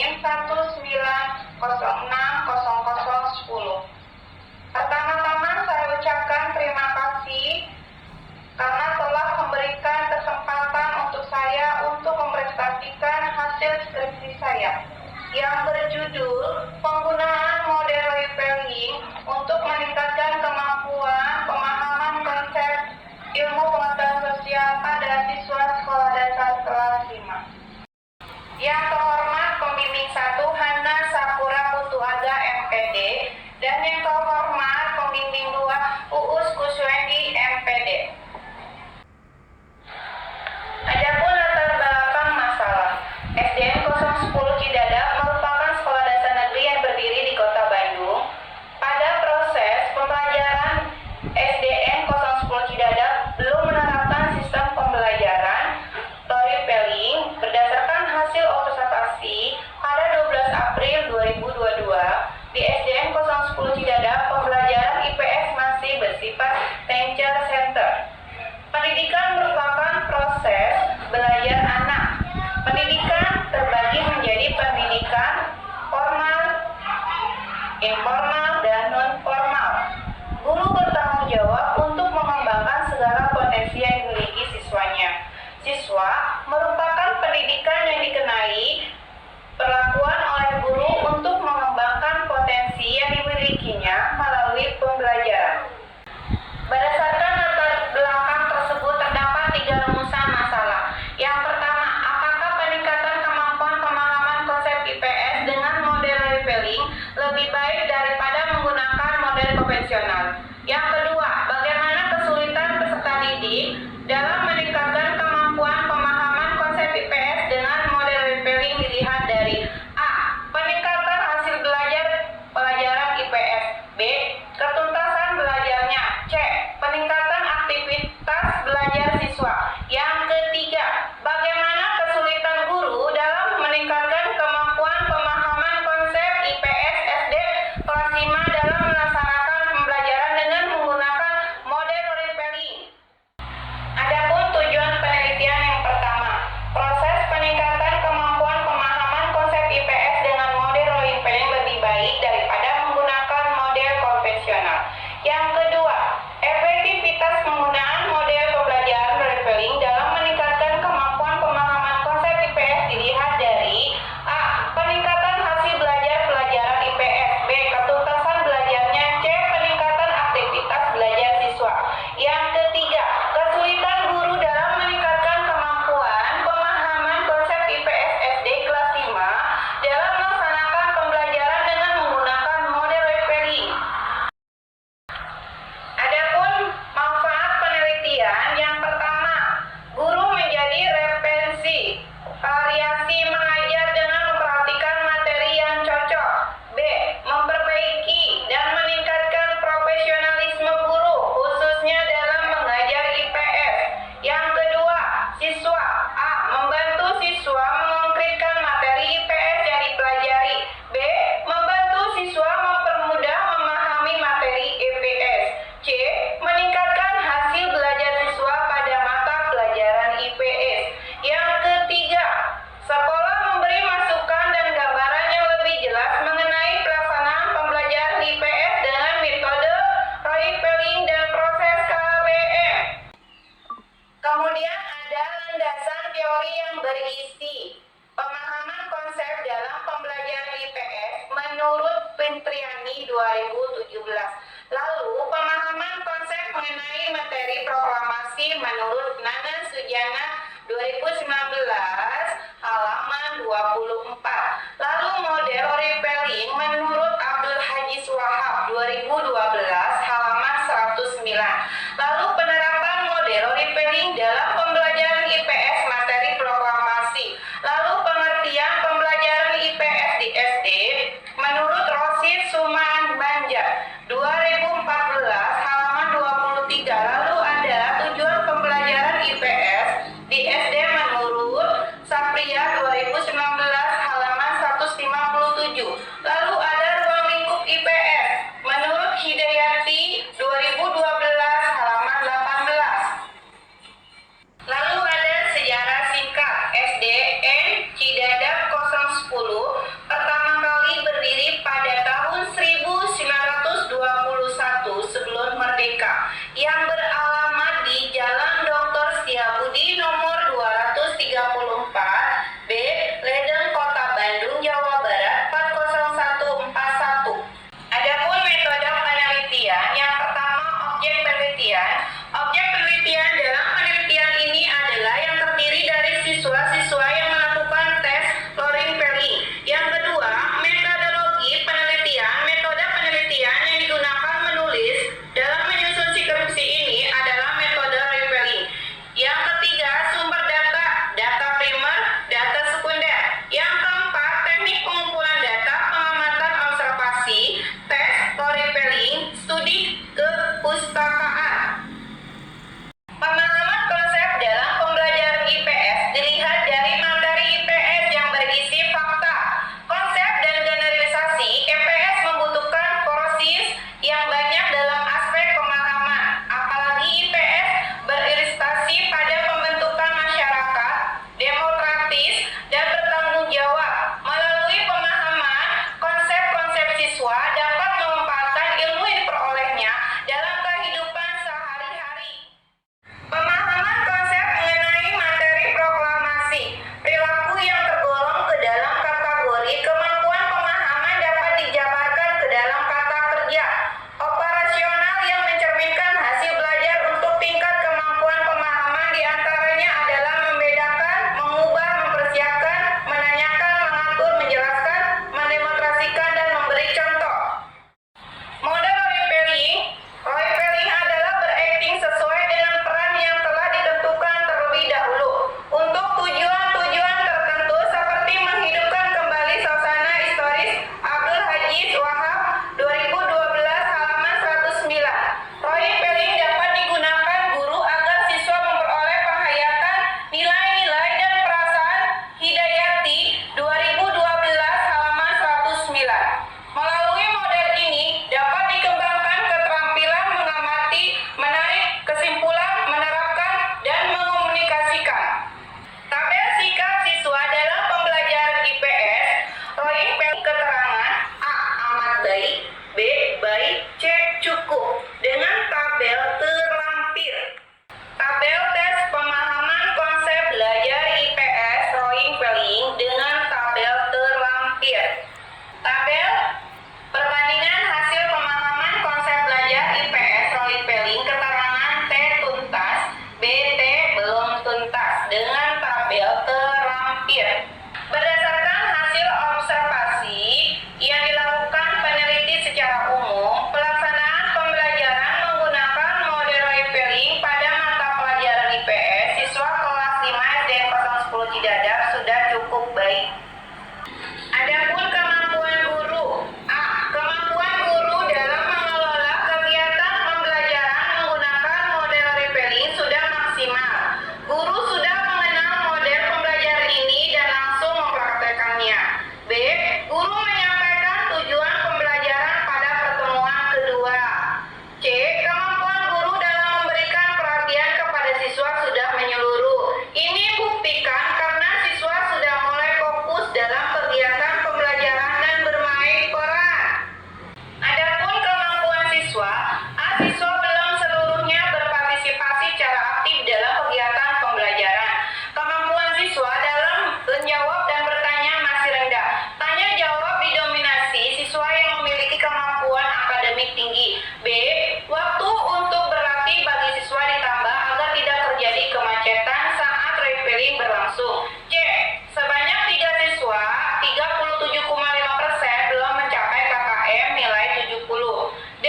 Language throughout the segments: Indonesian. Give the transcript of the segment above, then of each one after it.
NIM 190600010. Pertama-tama saya ucapkan terima kasih karena telah memberikan kesempatan untuk saya untuk mempresentasikan hasil skripsi saya yang berjudul Penggunaan Model Retelling untuk Meningkatkan Kemampuan Pemahaman Konsep Ilmu Pengetahuan Sosial pada Siswa Sekolah Dasar Kelas 5. Yang terhormat Pembimbing 1 Hana Sakura Putuaga MPD dan yang terhormat Pembimbing 2 Uus Kuswendi MPD. Adapun latar belakang masalah, SDN 010 Cidadap merupakan sekolah dasar negeri yang berdiri di Kota Bandung. Pada proses pembelajaran, SDN 010 Cidadap belum menerapkan sistem pembelajaran storytelling berdasarkan hasil observasi pada 12 April 2022. Di SDN 010 Cidadap, pembelajaran IPS masih bersifat teacher center. Pendidikan merupakan proses belajar anak. Pendidikan terbagi menjadi pendidikan formal, informal, dan non-formal. Guru bertanggung jawab untuk mengembangkan segala potensi yang dimiliki siswanya. Siswa merupakan pendidikan yang dikenai perlakuan oleh guru untuk mengembangkan potensi yang dimilikinya melalui pembelajaran. Berdasarkan latar belakang tersebut terdapat 3 rumusan masalah. Yang pertama, apakah peningkatan kemampuan pemahaman konsep IPS dengan model retelling lebih baik daripada menggunakan model konvensional? Yang kedua, bagaimana kesulitan peserta didik dalam meningkatkan kemampuan pemahaman konsep IPS dengan model retelling dilihat dari A. Peningkatan hasil belajar pelajaran IPS. B. Ketuntasan belajarnya. C. Peningkatan aktivitas belajar siswa. Yang ketiga, bagaimana kesulitan guru dalam meningkatkan kemampuan pemahaman konsep IPS SD kelas 5 dalam melaksanakan pembelajaran dengan menggunakan model retelling. Adapun tujuan penelitian yang pertama, proses peningkatan kemampuan pemahaman konsep IPS dengan model retelling lebih baik daripada menggunakan model konvensional. Yang kedua, efektivitas penggunaan model pembelajaran retelling dalam meningkatkan kemampuan pemahaman konsep IPS dilihat dari A. Peningkatan hasil belajar pelajaran IPS. B. Ketuntasan belajarnya. C. Peningkatan aktivitas belajar siswa. Yang ketiga, kesulitan guru dalam meningkatkan kemampuan pemahaman konsep IPS SD kelas 5 dalam melaksanakan pembelajaran dengan menggunakan model retelling. Adapun manfaat penelitian yang pertama, guru menjadi referensi, variasi mengajar dengan memperhatikan materi yang cocok. B. Memperbaiki dan meningkatkan profesionalisme guru, khususnya dalam mengajar IPS. Yang kedua, siswa. A. Membantu siswa mengkonkretkan materi IPS yang dipelajari. B. Membantu siswa mempermudah memahami materi IPS. C. Meningkatkan hasil belajar siswa pada mata pelajaran IPS. Yang ketiga, sekolah memberi masukan dan gambaran yang lebih jelas mengenai pelaksanaan pembelajaran IPS dengan metode retelling dan proses KBM. Kemudian ada landasan teori yang berisi pemahaman konsep dalam pembelajaran IPS menurut Pintriani 2017. Lalu pemahaman konsep mengenai materi proklamasi menurut Nana Sujana 2019 halaman 24. Lalu model retelling menurut Abdul Haji Wahab 2012 halaman 109. Lalu penerapan model retelling dalam pembelajaran IPS materi proklamasi. Lalu pengertian pembelajaran IPS di SD menurut Rosid Suman Banjar 2014 halaman 23. Lalu ada tujuan pembelajaran IPS di SD menurut Sapria 2019 halaman 157. Lalu ada ruang lingkup IPS menurut Hidayati 2012 halaman 18. Lalu ada sejarah singkat SDN Cidadap 010 observasi yang dilakukan peneliti secara umum, pelaksanaan pembelajaran menggunakan model referring pada mata pelajaran IPS siswa kelas 5 SDN 010 Cidadap sudah cukup baik. Adapun kemampuan guru. Kemampuan guru dalam mengelola kegiatan pembelajaran menggunakan model referring sudah maksimal. Guru sudah mengenal model pembelajaran ini dan langsung mempraktekannya. B. Guru menyampaikan tujuan pembelajaran pada pertemuan kedua. C. Kemampuan guru dalam memberikan perhatian kepada siswa sudah menyeluruh. Ini buktikan karena siswa sudah mulai fokus dalam kegiatan pembelajaran dan bermain peran. Adapun kemampuan siswa, siswa belum seluruhnya berpartisipasi secara aktif dalam kegiatan pembelajaran. Kemampuan siswa dalam menjawab dan bertanya masih rendah. Tanya jawab didominasi siswa yang memiliki kemampuan akademik tinggi. B. Waktu untuk berlatih bagi siswa ditambah agar tidak terjadi kemacetan saat referring berlangsung. C. Sebanyak 3 siswa, 37,5% belum mencapai KKM nilai 70. D.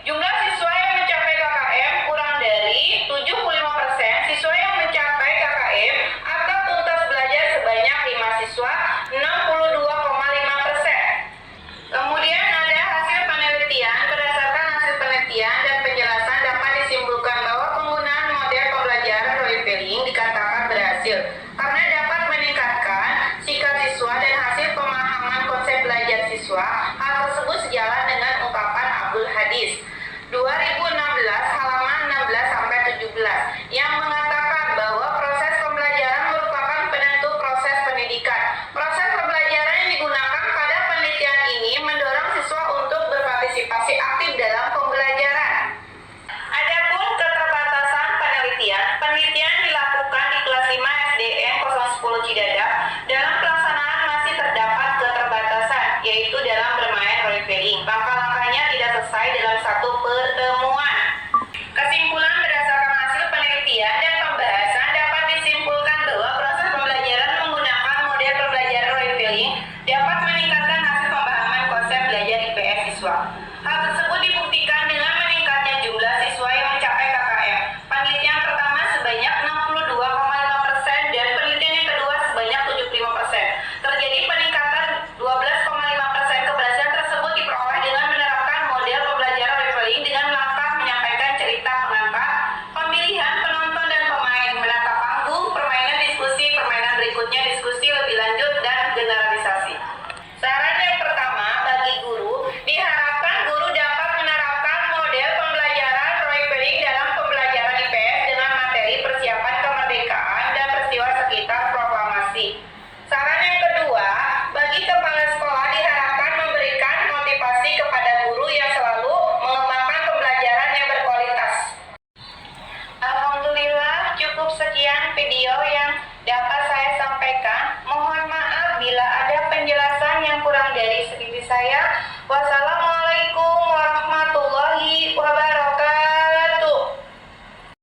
Jumlah siswa yang mencapai KKM kurang dari 75%, siswa yang mencapai KKM atau tuntas belajar sebanyak 5 siswa, 62,5%. Kemudian ada hasil penelitian. Berdasarkan hasil penelitian dan penjelasan dapat disimpulkan bahwa penggunaan model pembelajaran referring dikatakan berhasil karena dapat meningkatkan sikap siswa dan hasil pemahaman konsep belajar siswa. Hal tersebut sejalan dengan ungkapan Abdul Hadis 2016 halaman 16-17 yang mengatakan bahwa proses pembelajaran merupakan penentu proses pendidikan. Proses pembelajaran yang digunakan pada penelitian ini mendorong siswa untuk berpartisipasi aktif dalam pembelajaran. Adapun keterbatasan penelitian, penelitian dilakukan di kelas 5 SDN 010 Cidadap. Dalam pelaksanaan masih terdapat keterbatasan, yaitu dalam bermain referring. Langkah-langkahnya tidak selesai dalam satu pertemuan. Kesimpulan berdasarkan hasil penelitian dan pembahasan dapat disimpulkan bahwa proses pembelajaran menggunakan model pembelajaran referring dapat meningkatkan hasil pemahaman konsep belajar IPS siswa. Hal tersebut dibuktikan dengan meningkatnya jumlah siswa yang mencapai KKM. Penelitian pertama sebanyak 62,5% dan penelitian yang kedua sebanyak 75%. Terjadi peningkatan 12,5%. Keberhasilan tersebut diperoleh dengan menerapkan model pembelajaran referring dengan langkah menyampaikan cerita pengangkat, pemilihan penonton dan pemain, menata panggung, permainan diskusi, permainan berikutnya diskusi lebih lanjut, dan generalisasi. Saran yang pertama bagi guru, diharapkan guru dapat menerapkan model pembelajaran referring dalam pembelajaran IPS dengan materi persiapan kemerdekaan dan peristiwa sekitar proklamasi. Saran yang kedua, bagi kepala sekolah diharapkan memberikan motivasi kepada guru yang selalu mengembangkan pembelajaran yang berkualitas. Alhamdulillah, cukup sekian video yang dapat saya sampaikan. Mohon maaf bila ada penjelasan yang kurang dari segi saya. Wassalamualaikum